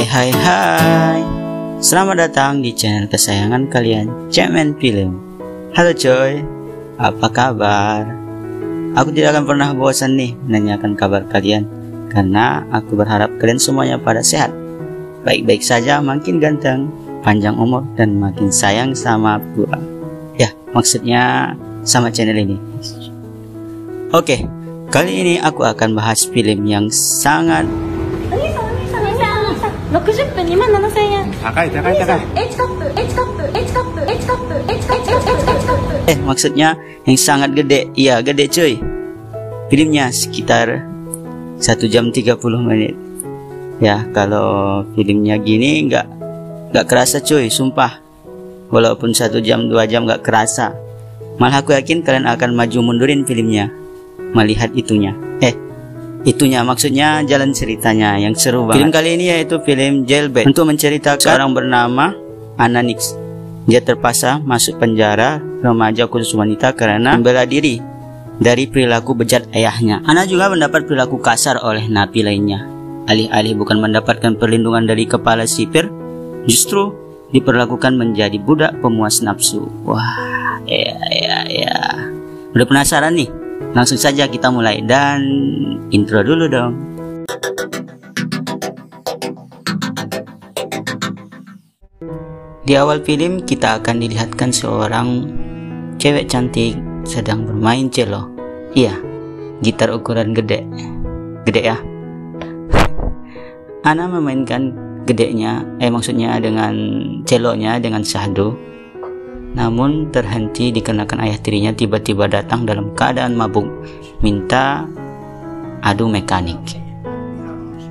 Hai, selamat datang di channel kesayangan kalian, Cemen Film. Halo coy, apa kabar? Aku tidak akan pernah bosan nih menanyakan kabar kalian, karena aku berharap kalian semuanya pada sehat, baik-baik saja, makin ganteng, panjang umur, dan makin sayang sama gua. Ya, maksudnya sama channel ini. Oke, kali ini aku akan bahas film yang sangat 60分27000円。高い高い高い。 H カップ H カップ H カップ H カップ H カップ maksudnya yang sangat gede. Iya, gede cuy. Filmnya sekitar 1 jam 30 menit. Ya, kalau filmnya gini nggak kerasa cuy, sumpah. Walaupun 1 jam 2 jam nggak kerasa. Malah aku yakin kalian akan maju mundurin filmnya melihat itunya. Itunya maksudnya jalan ceritanya yang seru banget. Film kali ini yaitu film Jailbait, untuk menceritakan seorang bernama Ananix. Dia terpaksa masuk penjara remaja khusus wanita karena membela diri dari perilaku bejat ayahnya. Ana juga mendapat perilaku kasar oleh napi lainnya. Alih-alih bukan mendapatkan perlindungan dari kepala sipir, justru diperlakukan menjadi budak pemuas nafsu. Wah, ya. Udah penasaran nih? Langsung saja kita mulai, dan intro dulu dong. Di awal film kita akan dilihatkan seorang cewek cantik sedang bermain cello. Iya, gitar ukuran gede ya. Ana memainkan gedenya, maksudnya dengan celonya dengan syahdu. Namun terhenti dikarenakan ayah tirinya tiba-tiba datang dalam keadaan mabuk, minta adu mekanik.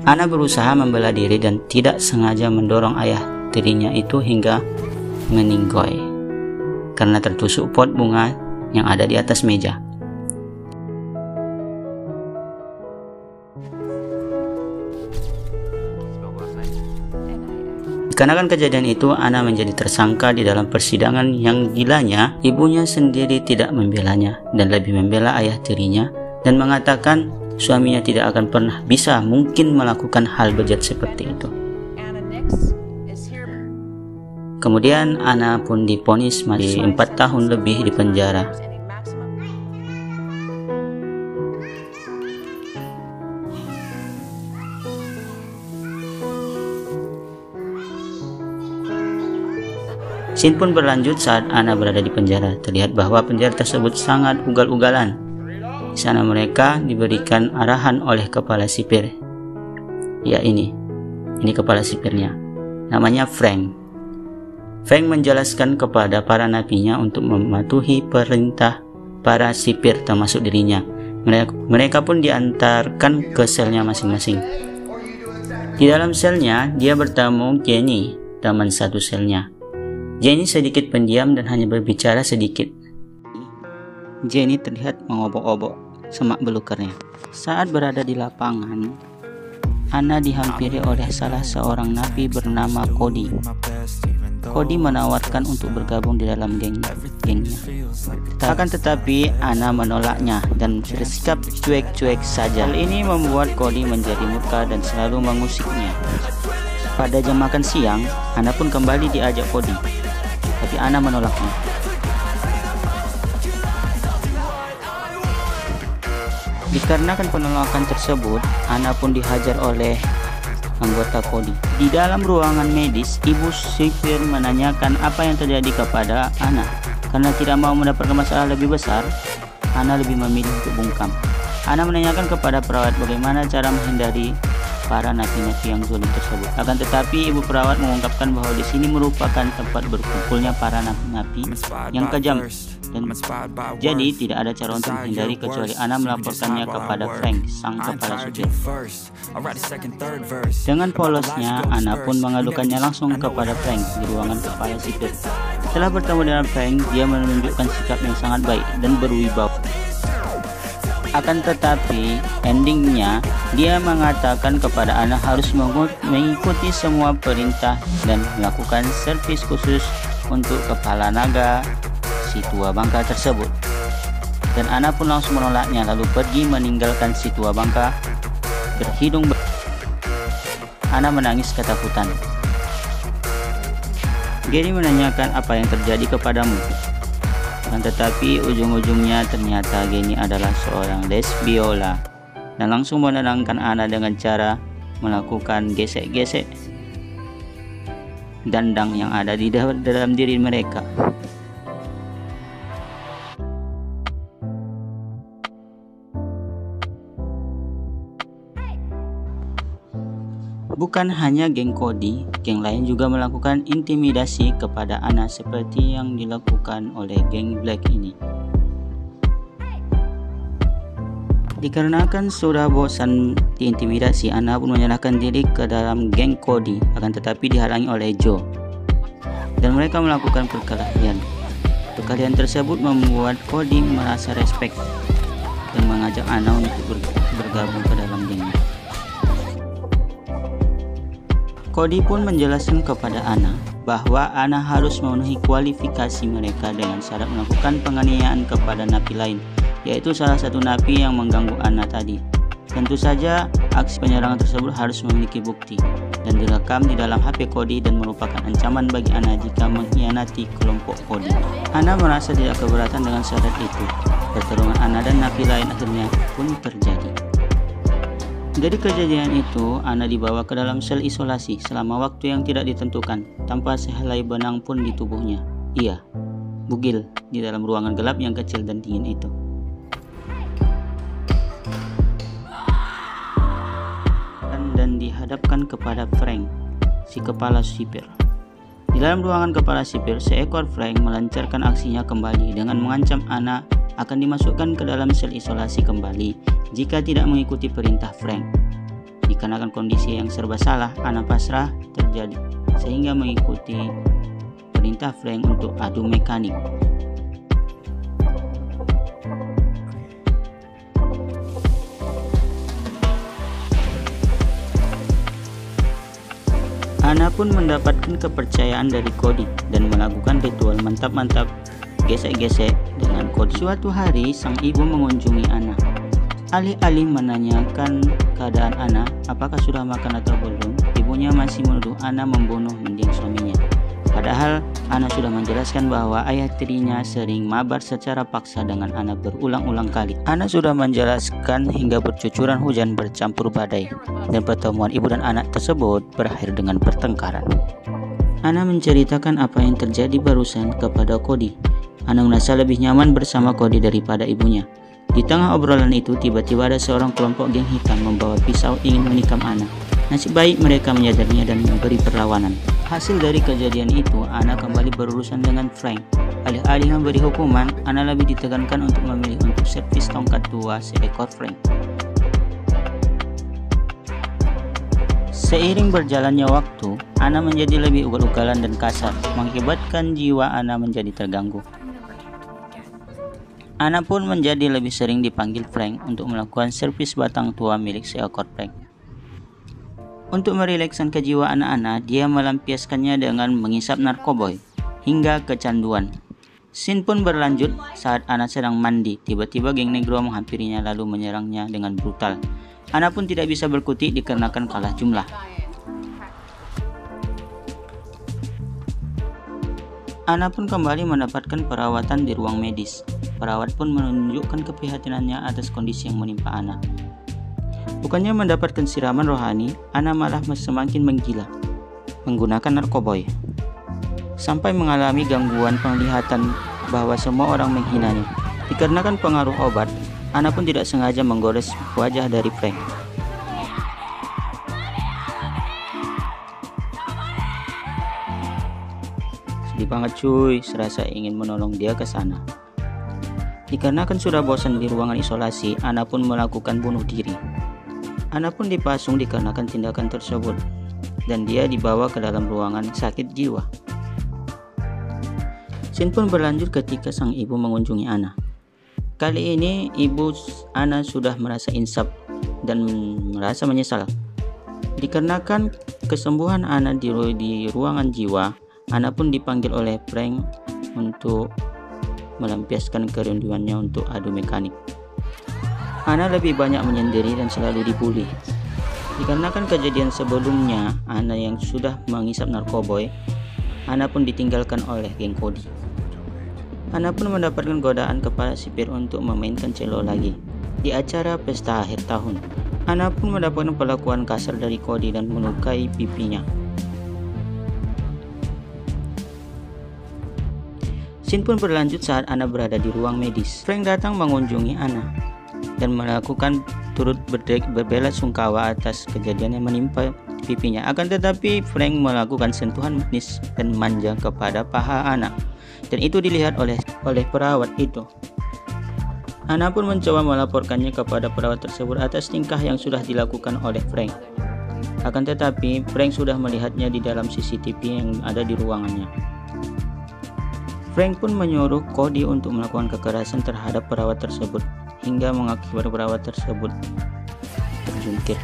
Ana berusaha membela diri dan tidak sengaja mendorong ayah tirinya itu hingga meninggoy karena tertusuk pot bunga yang ada di atas meja. Dikarenakan kejadian itu, Ana menjadi tersangka di dalam persidangan yang gilanya ibunya sendiri tidak membelanya dan lebih membela ayah tirinya dan mengatakan suaminya tidak akan pernah bisa mungkin melakukan hal bejat seperti itu. Kemudian Ana pun divonis mati 4 tahun lebih di penjara. Scene pun berlanjut saat Ana berada di penjara. Terlihat bahwa penjara tersebut sangat ugal-ugalan. Di sana mereka diberikan arahan oleh kepala sipir. Ya, ini kepala sipirnya. Namanya Frank. Frank menjelaskan kepada para napinya untuk mematuhi perintah para sipir termasuk dirinya. Mereka pun diantarkan ke selnya masing-masing. Di dalam selnya dia bertemu Jenny, teman satu selnya. Jenny sedikit pendiam dan hanya berbicara sedikit. Jenny terlihat mengobok-obok semak belukarnya. Saat berada di lapangan, Ana dihampiri oleh salah seorang napi bernama Cody. Cody menawarkan untuk bergabung di dalam gengnya. Akan tetapi Ana menolaknya dan bersikap cuek-cuek saja. Hal ini membuat Cody menjadi murka dan selalu mengusiknya. Pada jam makan siang, Ana pun kembali diajak Cody, tapi Ana menolaknya. Dikarenakan penolakan tersebut, Ana pun dihajar oleh anggota Cody. Di dalam ruangan medis, ibu sipir menanyakan apa yang terjadi kepada Ana. Karena tidak mau mendapatkan masalah lebih besar, Ana lebih memilih untuk bungkam. Ana menanyakan kepada perawat bagaimana cara menghindari para napi-napi yang zalim tersebut. Akan tetapi ibu perawat mengungkapkan bahwa di sini merupakan tempat berkumpulnya para napi-napi yang kejam, dan jadi tidak ada cara untuk menghindari kecuali Ana melaporkannya kepada Frank, sang kepala supir. Dengan polosnya, Ana pun mengadukannya langsung kepada Frank di ruangan kepala sipir. Setelah bertemu dengan Frank, dia menunjukkan sikap yang sangat baik dan berwibawa. Akan tetapi endingnya dia mengatakan kepada Ana harus mengikuti semua perintah dan melakukan servis khusus untuk kepala naga si tua bangka tersebut. Dan Ana pun langsung menolaknya lalu pergi meninggalkan si tua bangka berhidung. Ana menangis ketakutan. Gary menanyakan apa yang terjadi kepadamu. Dan tetapi ujung-ujungnya ternyata Gary adalah seorang lesbiola dan langsung menenangkan Ana dengan cara melakukan gesek-gesek dandang yang ada di dalam diri mereka. Bukan hanya geng Cody, geng lain juga melakukan intimidasi kepada Ana seperti yang dilakukan oleh geng Black ini. Dikarenakan sudah bosan diintimidasi, Ana pun menyerahkan diri ke dalam geng Cody, akan tetapi dihalangi oleh Joe. Dan mereka melakukan perkelahian. Perkelahian tersebut membuat Cody merasa respect dan mengajak Ana untuk bergabung ke dalam gengnya. Cody pun menjelaskan kepada Ana bahwa Ana harus memenuhi kualifikasi mereka dengan syarat melakukan penganiayaan kepada napi lain, yaitu salah satu napi yang mengganggu Ana tadi. Tentu saja aksi penyerangan tersebut harus memiliki bukti dan direkam di dalam HP Cody dan merupakan ancaman bagi Ana jika mengkhianati kelompok Cody. Ana merasa tidak keberatan dengan syarat itu. Pertarungan Ana dan napi lain akhirnya pun terjadi. Dari kejadian itu, Ana dibawa ke dalam sel isolasi selama waktu yang tidak ditentukan, tanpa sehelai benang pun di tubuhnya. Iya, bugil di dalam ruangan gelap yang kecil dan dingin itu. Dan dihadapkan kepada Frank, si kepala sipir. Di dalam ruangan kepala sipir, seekor Frank melancarkan aksinya kembali dengan mengancam Ana akan dimasukkan ke dalam sel isolasi kembali jika tidak mengikuti perintah Frank. Dikarenakan kondisi yang serba salah, Ana pasrah terjadi sehingga mengikuti perintah Frank untuk adu mekanik. Ana pun mendapatkan kepercayaan dari Cody dan melakukan ritual mantap-mantap gesek-gesek dengan Cody. Suatu hari, sang ibu mengunjungi Ana. Alih-alih menanyakan keadaan Ana, apakah sudah makan atau belum, ibunya masih menuduh Ana membunuh mendiang suaminya. Padahal Ana sudah menjelaskan bahwa ayah tirinya sering mabar secara paksa dengan Ana berulang-ulang kali. Ana sudah menjelaskan hingga bercucuran hujan bercampur badai, dan pertemuan ibu dan anak tersebut berakhir dengan pertengkaran. Ana menceritakan apa yang terjadi barusan kepada Cody. Ana merasa lebih nyaman bersama Cody daripada ibunya. Di tengah obrolan itu, tiba-tiba ada seorang kelompok geng hitam membawa pisau ingin menikam Ana. Nasib baik mereka menyadarinya dan memberi perlawanan. Hasil dari kejadian itu, Ana kembali berurusan dengan Frank. Alih-alih memberi hukuman, Ana lebih ditekankan untuk memilih untuk servis tongkat tua seekor Frank. Seiring berjalannya waktu, Ana menjadi lebih ugal-ugalan dan kasar, mengakibatkan jiwa Ana menjadi terganggu. Ana pun menjadi lebih sering dipanggil Frank untuk melakukan servis batang tua milik seekor Frank. Untuk merilekskan kejiwaan Ana, dia melampiaskannya dengan mengisap narkoboy hingga kecanduan. Scene pun berlanjut saat Ana sedang mandi. Tiba-tiba geng negro menghampirinya lalu menyerangnya dengan brutal. Ana pun tidak bisa berkutik dikarenakan kalah jumlah. Ana pun kembali mendapatkan perawatan di ruang medis. Perawat pun menunjukkan keprihatinannya atas kondisi yang menimpa Ana. Bukannya mendapatkan siraman rohani, Ana malah semakin menggila, menggunakan narkoboy, sampai mengalami gangguan penglihatan bahwa semua orang menghinanya. Dikarenakan pengaruh obat, Ana pun tidak sengaja menggores wajah dari Frank. Sedih banget cuy, serasa ingin menolong dia ke sana. Dikarenakan sudah bosan di ruangan isolasi, Ana pun melakukan bunuh diri. Ana pun dipasung dikarenakan tindakan tersebut, dan dia dibawa ke dalam ruangan sakit jiwa. Scene pun berlanjut ketika sang ibu mengunjungi Ana. Kali ini ibu Ana sudah merasa insaf dan merasa menyesal. Dikarenakan kesembuhan Ana di ruangan jiwa, Ana pun dipanggil oleh Frank untuk melampiaskan kerinduannya untuk adu mekanik. Ana lebih banyak menyendiri dan selalu dibully. Dikarenakan kejadian sebelumnya, Anna yang sudah menghisap narkoboy, Anna pun ditinggalkan oleh geng Cody. Anna pun mendapatkan godaan kepala sipir untuk memainkan cello lagi di acara pesta akhir tahun. Anna pun mendapatkan perlakuan kasar dari Cody dan melukai pipinya. Scene pun berlanjut saat Anna berada di ruang medis. Frank datang mengunjungi Anna dan melakukan turut berbela sungkawa atas kejadian yang menimpa pipinya. Akan tetapi Frank melakukan sentuhan manis dan manja kepada paha Anna, dan itu dilihat oleh perawat itu. Anna pun mencoba melaporkannya kepada perawat tersebut atas tingkah yang sudah dilakukan oleh Frank. Akan tetapi Frank sudah melihatnya di dalam CCTV yang ada di ruangannya. Frank pun menyuruh Cody untuk melakukan kekerasan terhadap perawat tersebut hingga mengakibatkan perawat tersebut terjungkir.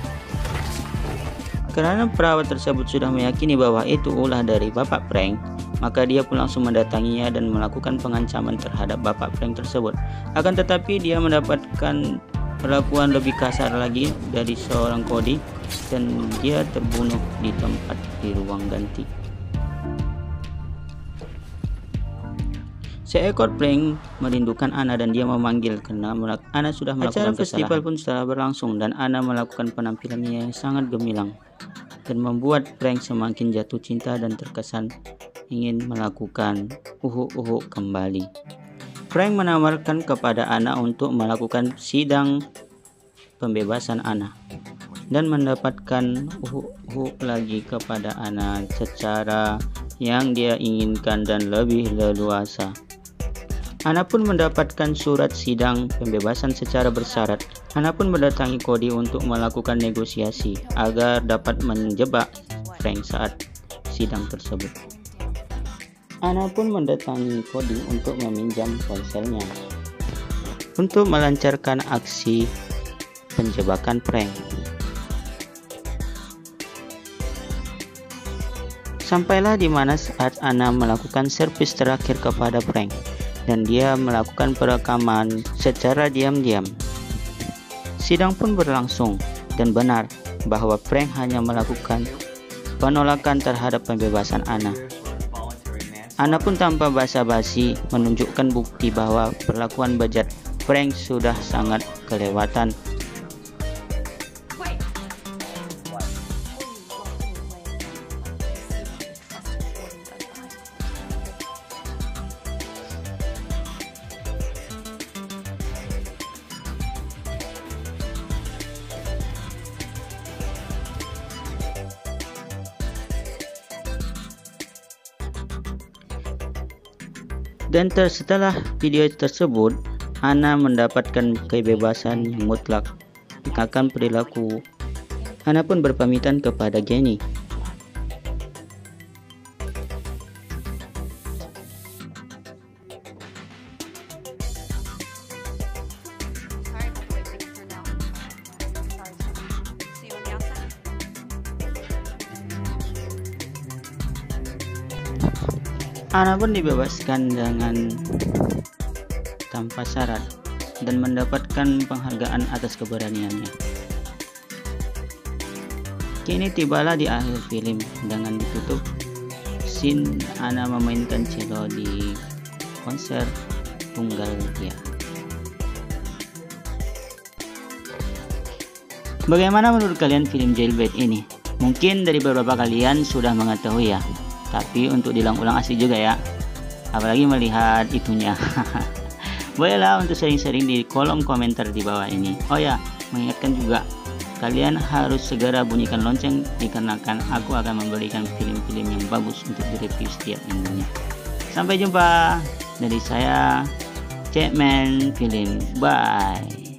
Karena perawat tersebut sudah meyakini bahwa itu ulah dari Bapak Frank, maka dia pun langsung mendatanginya dan melakukan pengancaman terhadap Bapak Frank tersebut. Akan tetapi dia mendapatkan perlakuan lebih kasar lagi dari seorang Cody dan dia terbunuh di tempat di ruang ganti. Seekor Frank merindukan Anna dan dia memanggil karena Anna sudah melakukan kesalahan. Acara festival pun setelah berlangsung dan Anna melakukan penampilannya yang sangat gemilang dan membuat Frank semakin jatuh cinta dan terkesan ingin melakukan uhu-uhu kembali. Frank menawarkan kepada Anna untuk melakukan sidang pembebasan Anna dan mendapatkan uhu-uhu lagi kepada Anna secara yang dia inginkan dan lebih leluasa. Anna pun mendapatkan surat sidang pembebasan secara bersyarat. Anna pun mendatangi Cody untuk melakukan negosiasi agar dapat menjebak Frank saat sidang tersebut. Anna pun mendatangi Cody untuk meminjam ponselnya untuk melancarkan aksi penjebakan Frank. Sampailah di mana saat Anna melakukan servis terakhir kepada Frank dan dia melakukan perekaman secara diam-diam. Sidang pun berlangsung dan benar bahwa Frank hanya melakukan penolakan terhadap pembebasan Anna. Anna pun tanpa basa-basi menunjukkan bukti bahwa perlakuan bejat Frank sudah sangat kelewatan. Dan setelah video tersebut, Anna mendapatkan kebebasan yang mutlak akan perilaku. Anna pun berpamitan kepada Jenny. Anna pun dibebaskan dengan tanpa syarat dan mendapatkan penghargaan atas keberaniannya. Kini tibalah di akhir film dengan ditutup scene Anna memainkan cello di konser tunggal dia. Bagaimana menurut kalian film Jailbait ini? Mungkin dari beberapa kalian sudah mengetahui ya, tapi untuk diulang-ulang asik juga ya, apalagi melihat itunya. Bolehlah untuk sering-sering di kolom komentar di bawah ini. Oh ya, mengingatkan juga, kalian harus segera bunyikan lonceng dikarenakan aku akan memberikan film-film yang bagus untuk direview setiap minggunya. Sampai jumpa dari saya, Cekman Film. Bye.